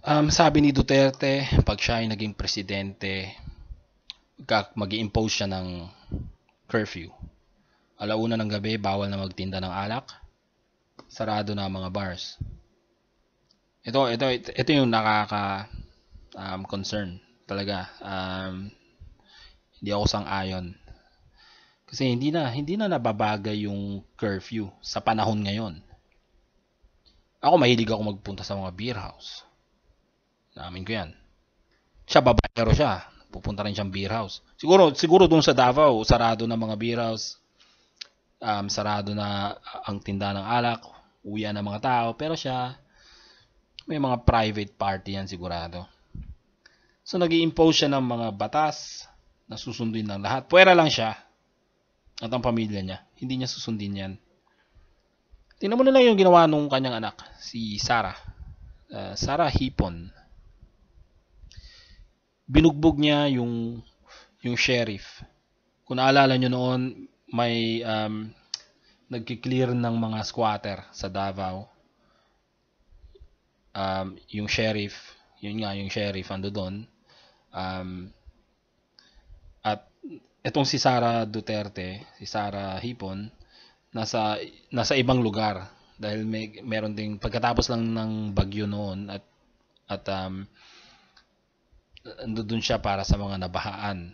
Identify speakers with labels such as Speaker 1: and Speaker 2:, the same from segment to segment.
Speaker 1: Sabi ni Duterte, pag siya ay naging presidente, mag-i-impose siya ng curfew. Alauna ng gabi, bawal na magtinda ng alak. Sarado na ang mga bars. Ito yung nakaka concern talaga. Hindi ako sang-ayon. Kasi hindi na nababagay yung curfew sa panahon ngayon. Ako mahilig ako magpunta sa mga beer house. Namin ko 'yan. Siya babaero siya. Pupunta rin siyang beer house. Siguro doon sa Davao, sarado na mga beer house. Sarado na ang tinda ng alak. Uwian ng mga tao. Pero siya, may mga private party yan sigurado. So nag-i-impose siya ng mga batas na susundin ng lahat. Puwera lang siya at ang pamilya niya. Hindi niya susundin yan. Tingnan mo na lang yung ginawa nung kanyang anak, si Sarah. Sarah Hipon. Binugbog niya yung sheriff. Kung naalala nyo noon, may nagki-clear ng mga squatter sa Davao. Yung sheriff, yung sheriff ando doon. At etong si Sara Duterte, si Sara Hipon, nasa ibang lugar dahil meron ding pagkatapos lang ng bagyo noon at doon siya para sa mga nabahaan.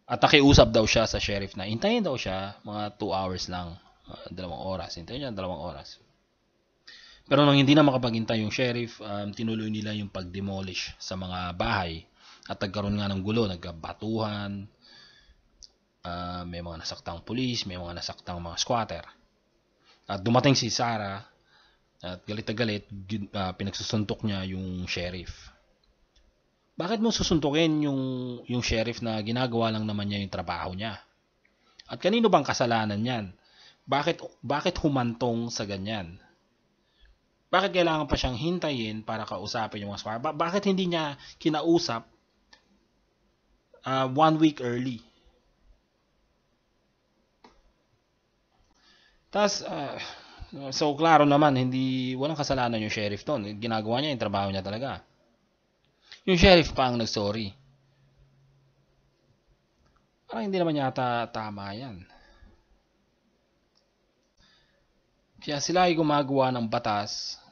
Speaker 1: At nakiusap daw siya sa sheriff na hintayin daw siya mga 2 hours lang, 2 oras. Hintayin niya 2 oras. Pero nang hindi na makapaghintay yung sheriff, tinuloy nila yung pag-demolish sa mga bahay at nagkaroon nga ng gulo, nagkabatuhan, may mga nasaktang pulis, may mga nasaktang mga squatter. At dumating si Sarah at galit na galit, pinagsusuntok niya yung sheriff. Bakit mo susuntukin yung sheriff na ginagawa lang naman niya yung trabaho niya? At kanino bang kasalanan niyan? Bakit humantong sa ganyan? Bakit kailangan pa siyang hintayin para kausapin yung mga squatter? Bakit hindi niya kinausap 1 week early? Tas so klaro naman, walang kasalanan yung sheriff doon. Ginagawa niya yung trabaho niya talaga. Yung sheriff pa ang nag-sorry. Parang hindi naman yata tama yan. Kaya sila ay gumagawa ng batas,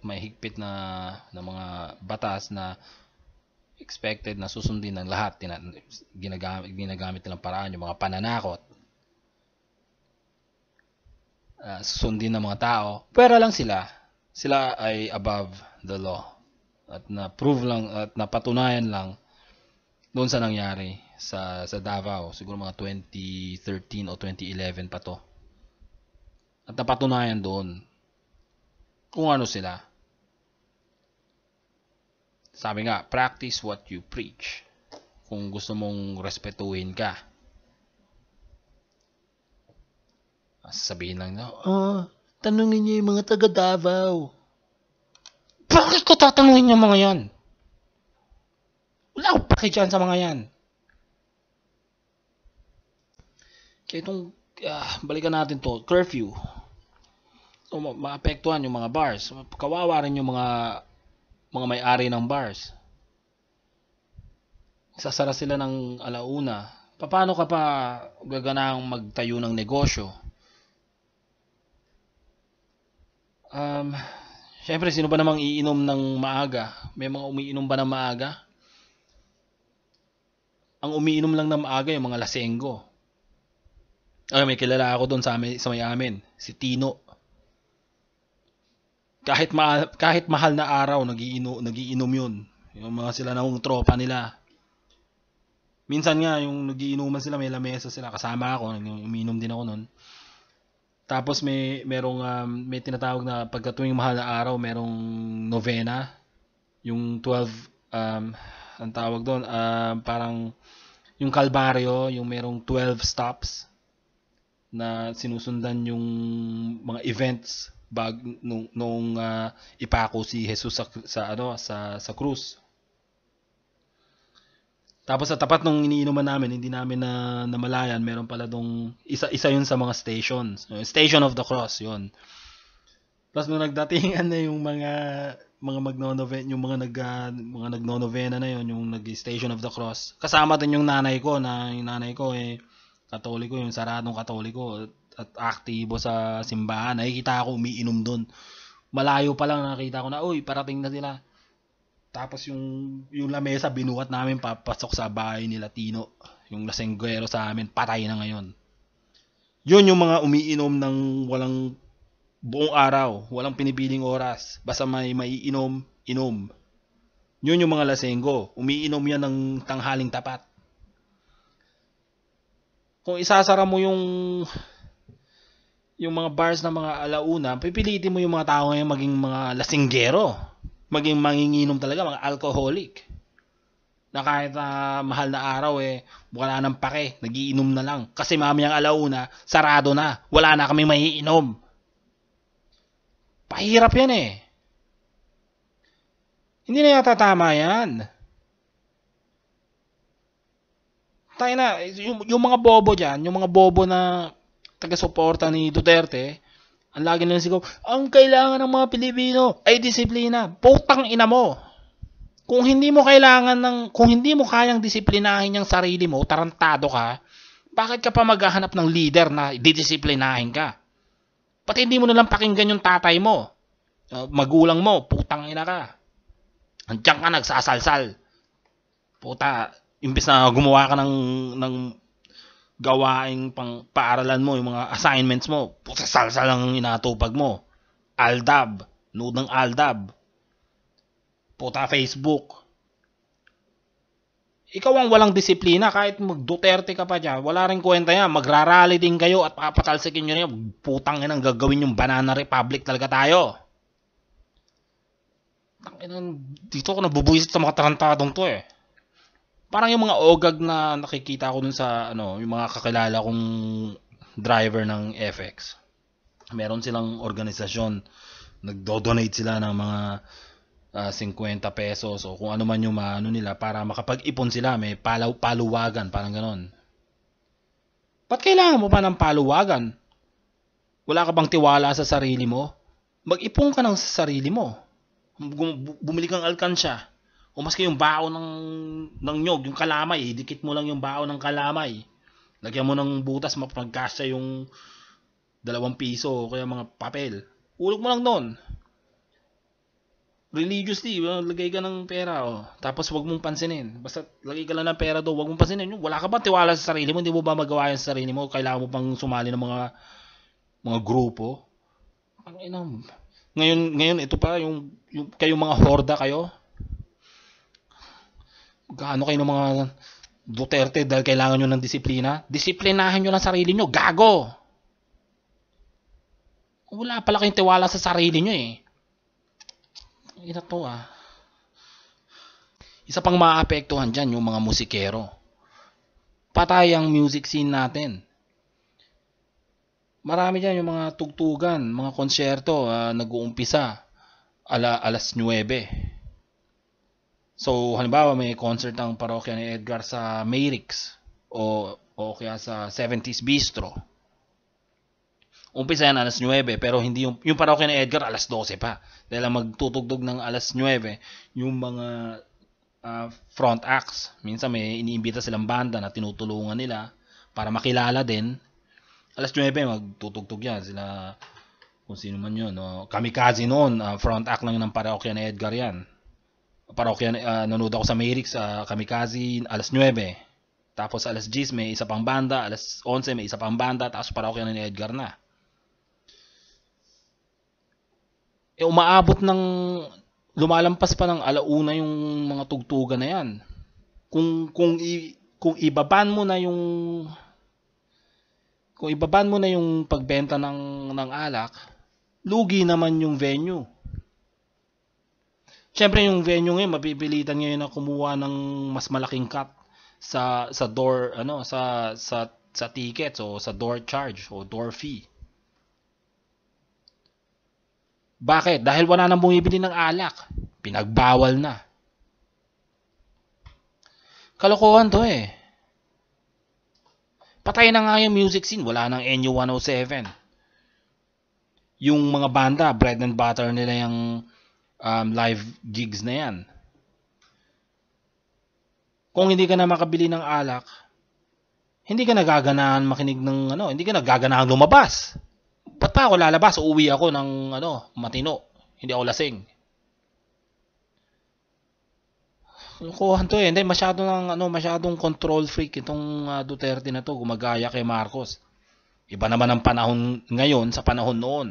Speaker 1: may higpit na mga batas na expected na susundin ng lahat. Ginagamit nilang paraan yung mga pananakot. Susundin ng mga tao. Pero lang sila ay above the law. At na-prove lang at napatunayan lang doon sa nangyari sa Davao, siguro mga 2013 o 2011 pa to. At napatunayan doon kung ano sila. Sabi nga, practice what you preach. Kung gusto mong respetuhin ka, sabihin lang na, tanungin niyo yung mga taga Davao. Bakit ko tatanungin yung mga yan? Wala akong paki dyan sa mga yan. Kaya itong, balikan natin to, curfew. So, maapektuhan yung mga bars. Kawawa rin yung mga may-ari ng bars. Sasara sila ng alauna. Paano ka pa gaganang magtayo ng negosyo? Siyempre, sino ba namang iinom ng maaga? May mga umiinom ba ng maaga? Ang umiinom lang ng maaga yung mga lasenggo. May kilala ako doon sa may amin, si Tino. Kahit mahal na araw, nagiinom yun. Yung mga sila ng tropa nila. Minsan nga, yung nagiinuman sila, may lamesa sila. Kasama ako, umiinom din ako noon. Tapos may tinatawag na pagka tuwing mahal na araw, merong novena, yung 12 ang tawag doon, parang yung Kalbaryo, yung merong 12 stops na sinusundan yung mga events nung ipako si Jesus sa krus. Tapos sa tapat nung iniinuman namin, hindi namin namalayan, meron pala dong isa yun sa mga stations. Station of the Cross, yun. Tapos nung nagdatingan na yung mga magnonoven, yung mga nagnonovena na yon, yung nag-Station of the Cross. Kasama din yung nanay ko, yung nanay ko Katoliko, yung saradong Katoliko at aktibo sa simbahan. Nakikita ako umiinom doon. Malayo pa lang nakita ko na, uy, parating na sila. Tapos yung lamesa binuhat namin papasok sa bahay nila Tino. Yung lasenggero sa amin, patay na ngayon. Yun yung mga umiinom ng walang buong araw, walang pinipiling oras. Basta may maiinom, inom. Yun yung mga lasenggo. Umiinom yan ng tanghaling tapat. Kung isasara mo yung mga bars na mga alauna, pipilitin mo yung mga tao ngayon maging mga lasinggero. Maging manginginom talaga, mga alcoholic. Na kahit mahal na araw wala nang pake, nagiinom na lang. Kasi mamayang alauna, sarado na. Wala na kaming maiinom. Pahirap yan Hindi na yata tama yan. Tayo na, yung mga bobo dyan, yung mga bobo na taga-suporta ni Duterte, ang lagi nila sigaw, ang kailangan ng mga Pilipino ay disiplina. Putang ina mo. Kung hindi mo kayang disiplinahin yung sarili mo, tarantado ka, bakit ka pa maghahanap ng leader na didisiplinahin ka? Pati hindi mo nalang pakinggan yung tatay mo, magulang mo, putang ina ka. Andiyan ka nagsasalsal. Puta, imbes na gumawa ka ng gawaing pang paaralan mo, yung mga assignments mo, puta salsal lang inatupag mo. Aldab, nood ng Aldab. Puta Facebook. Ikaw ang walang disiplina, kahit mag-Duterte ka pa dyan, wala rin kwenta yan. Magrarally din kayo at papatalsikin nyo rin. Putang inang gagawin yung Banana Republic talaga tayo. Dito ako nabubuisit sa mga tarantadong to Parang yung mga ogag na nakikita ko dun sa yung mga kakilala kong driver ng FX. Meron silang organisasyon, nagdo-donate sila ng mga 50 pesos o kung ano man yung nila para makapag-ipon sila, may paluwagan, parang ganon. Ba't kailangan mo pa ng paluwagan? Wala ka bang tiwala sa sarili mo? Mag-ipon ka ng sa sarili mo. Bumili kang alkansya. O maski yung bao ng nyog, yung kalamay, dikit mo lang yung bao ng kalamay. Lagyan mo ng butas, mapagkasya yung 2 piso o kaya mga papel. Ulog mo lang doon. Religiously, lagay ka ng pera tapos wag mong pansinin. Basta lagay ka lang ng pera doon, wag mong pansinin. Wala ka ba tiwala sa sarili mo? Hindi mo ba magawa yan sa sarili mo? Kailangan mo pang sumali ng mga grupo? Ngayon ito pa yung kayong mga horda kayo. Gaano kayo ng mga Duterte dahil kailangan nyo ng disiplina? Disiplinahin nyo lang sarili nyo. Gago! Wala pala kayong tiwala sa sarili nyo Ina to Isa pang maapektuhan dyan yung mga musikero. Patay ang music scene natin. Marami dyan yung mga tugtugan, mga konsyerto nag-uumpisa alas 9. So, halimbawa may concert ang parokya ni Edgar sa Mayrix o kaya sa 70s Bistro. Umpisa yan alas 9, pero hindi yung parokya ni Edgar alas 12 pa. Dahil magtutugtog ng alas 9 yung mga front acts. Minsan may iniimbita silang banda na tinutulungan nila para makilala din. Alas 9 magtutugtog yan sila, kung sino man yun. Kamikaze noon, front act lang ng parokya ni Edgar yan. Parokya, nanood ako sa Mayrix, Kamikaze, alas 9. Tapos alas 10 may isa pang banda, alas 11 may isa pang banda, tapos parokya ni Edgar na. Umaabot ng lumalampas pa ng alauna yung mga tugtugan na yan. Kung ibaban mo na yung pagbenta ng alak, lugi naman yung venue. Siyempre yung venue ngayon mapipilitan ngayon na kumuha ng mas malaking cut sa door sa tickets o sa door charge o door fee. Bakit? Dahil wala nang bumibili ng alak. Pinagbawal na. Kalokohan to Patay na nga yung music scene. Wala nang NU 107. Yung mga banda, bread and butter nila yung live gigs na yan. Kung hindi ka na makabili ng alak, hindi ka nagaganahan makinig ng hindi ka nagaganahan lumabas. Ba't pa ako lalabas? Uuwi ako ng matino. Hindi ako lasing. Lokohan to eh. Hindi, masyadong control freak itong Duterte na to. Gumagaya kay Marcos. Iba naman ang panahon ngayon sa panahon noon.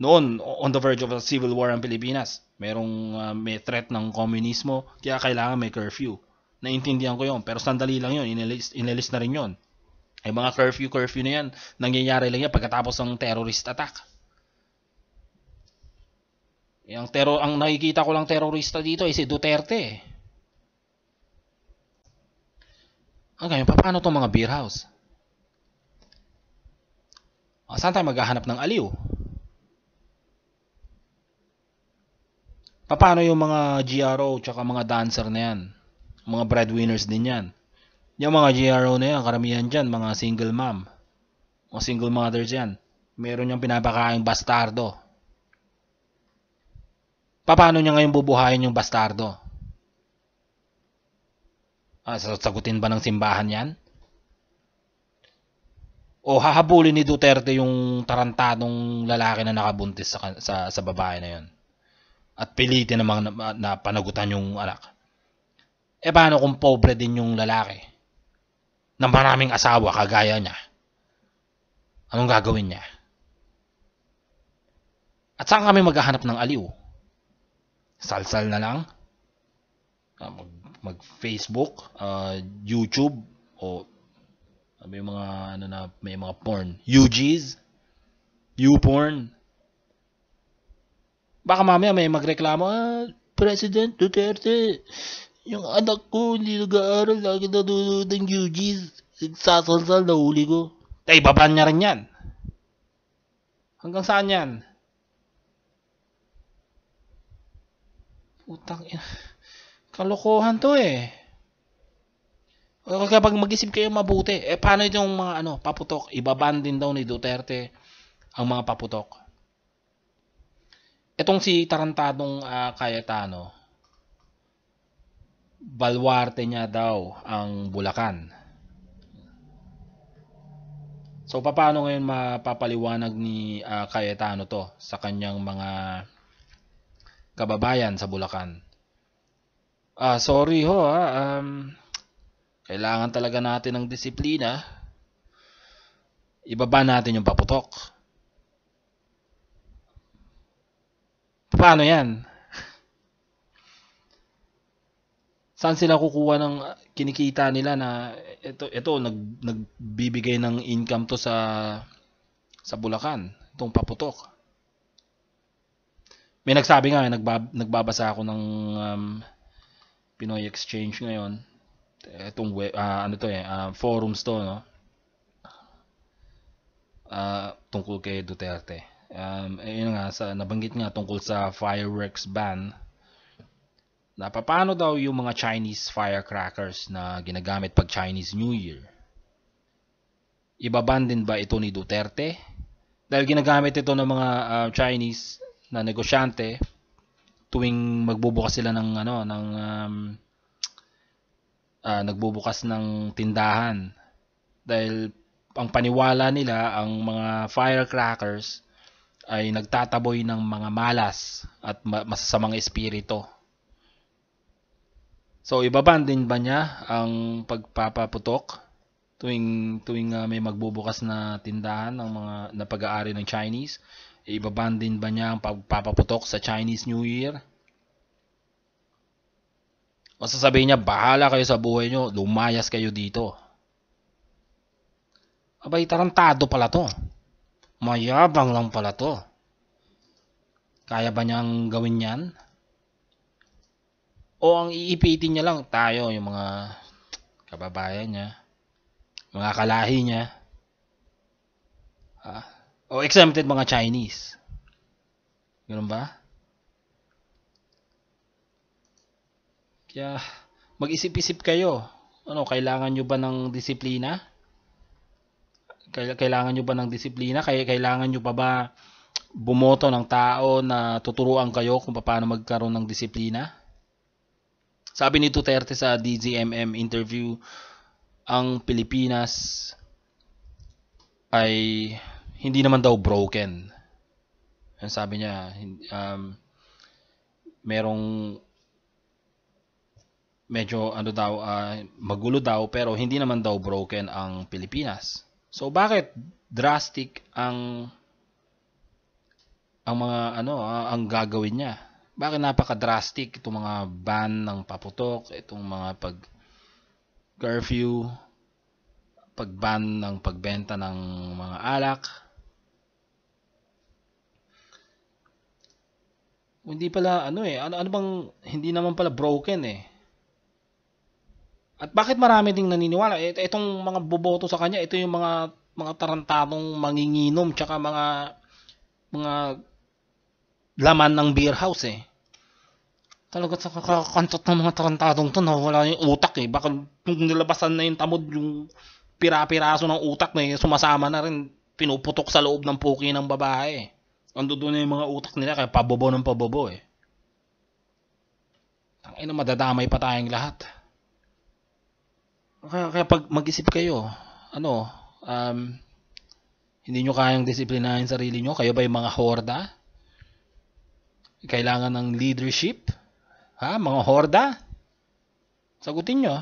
Speaker 1: Noon, on the verge of a civil war ang Pilipinas. May threat ng komunismo, kaya kailangan may curfew. Naintindihan ko yon, pero sandali lang yon, inilis na rin yon. Ay mga curfew na yan, nangyayari lang yan pagkatapos ng terrorist attack. Ang nakikita ko lang terorista dito ay si Duterte. Ngayon, paano itong mga beer house? Saan tayo maghahanap ng aliw? Paano yung mga GRO tsaka mga dancer na yan? Mga breadwinners din yan. Yung mga GRO na yan, karamihan dyan, mga single mom. Mga single mothers yan. Meron niyang pinapakaing bastardo. Paano niya ngayon bubuhayin yung bastardo? Sagutin ba ng simbahan yan? O hahabulin ni Duterte yung tarantadong lalaki na nakabuntis sa babae na yon? At pilitin namang na panagutan yung anak. Paano kung pobre din yung lalaki? Na maraming asawa kagaya niya. Anong gagawin niya? At saan kami maghahanap ng aliw? Salsal na lang? Mag-Facebook, YouTube, o may mga porn. UGs? YouPorn? Baka mamaya may magreklamo, President Duterte, yung anak ko hindi nag-aaral, lagi nanonood ng UGs, sasalsal na huli ko. Baban niya rin yan. Hanggang saan yan? Putang ina. Kalokohan to eh. Kapag mag-isip kayo mabuti, paano itong mga paputok? Ibaban din daw ni Duterte ang mga paputok. Itong si tarantadong Cayetano, balwarte niya daw ang Bulacan. So paano ngayon mapapaliwanag ni Cayetano to sa kanyang mga kababayan sa Bulacan? Sorry ho kailangan talaga natin ng disiplina. Ibaba natin yung paputok. Paano yan? Saan sila kukuha ng kinikita nila na ito nagbibigay ng income to sa Bulacan, itong paputok. May nagsabi nga, nagbabasa ako ng Pinoy Exchange ngayon. Itong forums to, no? Tungkol kay Duterte. Yun nga, nabanggit nga tungkol sa fireworks ban. Na paano daw yung mga Chinese firecrackers na ginagamit pag Chinese New Year? Ibaban din ba ito ni Duterte? Dahil ginagamit ito ng mga Chinese na negosyante tuwing magbubukas sila ng nagbubukas ng tindahan. Dahil ang paniwala nila, ang mga firecrackers ay nagtataboy ng mga malas at masasamang espiritu. So, ibaban din ba niya ang pagpapaputok tuwing may magbubukas na tindahan ng mga na pag-aari ng Chinese? Ibaban din ba niya ang pagpapaputok sa Chinese New Year? O sasabihin niya, bahala kayo sa buhay niyo, lumayas kayo dito. Abay, tarantado pala to. Mayabang lang pala to. Kaya ba niyang gawin yan? O ang iipitin niya lang, tayo, yung mga kababayan niya, mga kalahi niya, o exempted mga Chinese. Ganun ba? Kaya mag-isip-isip kayo. Kailangan nyo ba ng disiplina? Kailangan nyo ba ng disiplina? Kailangan nyo pa ba bumoto ng tao na tuturuan kayo kung paano magkaroon ng disiplina? Sabi ni Duterte sa DZMM interview, ang Pilipinas ay hindi naman daw broken. Sabi niya, merong medyo magulo daw, pero hindi naman daw broken ang Pilipinas. So bakit drastic ang mga ang gagawin niya? Bakit napaka-drastic itong mga ban ng paputok, itong mga curfew, pag-ban ng pagbenta ng mga alak? Hindi pala ano bang hindi naman pala broken eh. At bakit marami ding naniniwala? Itong mga boboto sa kanya, ito yung mga tarantadong manginginom tsaka mga laman ng beer house eh. Talaga sa kakakantot ng mga tarantadong to, wala yung utak eh. Baka kung nilabasan na yung tamod, yung pira-piraso ng utak na sumasama na rin, pinuputok sa loob ng puki ng babae. Ando doon na yung mga utak nila, kaya pabobo ng pabobo eh. Tangina, madadamay pa tayong lahat. Kaya pag mag-isip kayo, hindi nyo kayang disiplinahin sarili nyo? Kayo ba yung mga horda? Kailangan ng leadership? Ha? Mga horda? Sagutin nyo.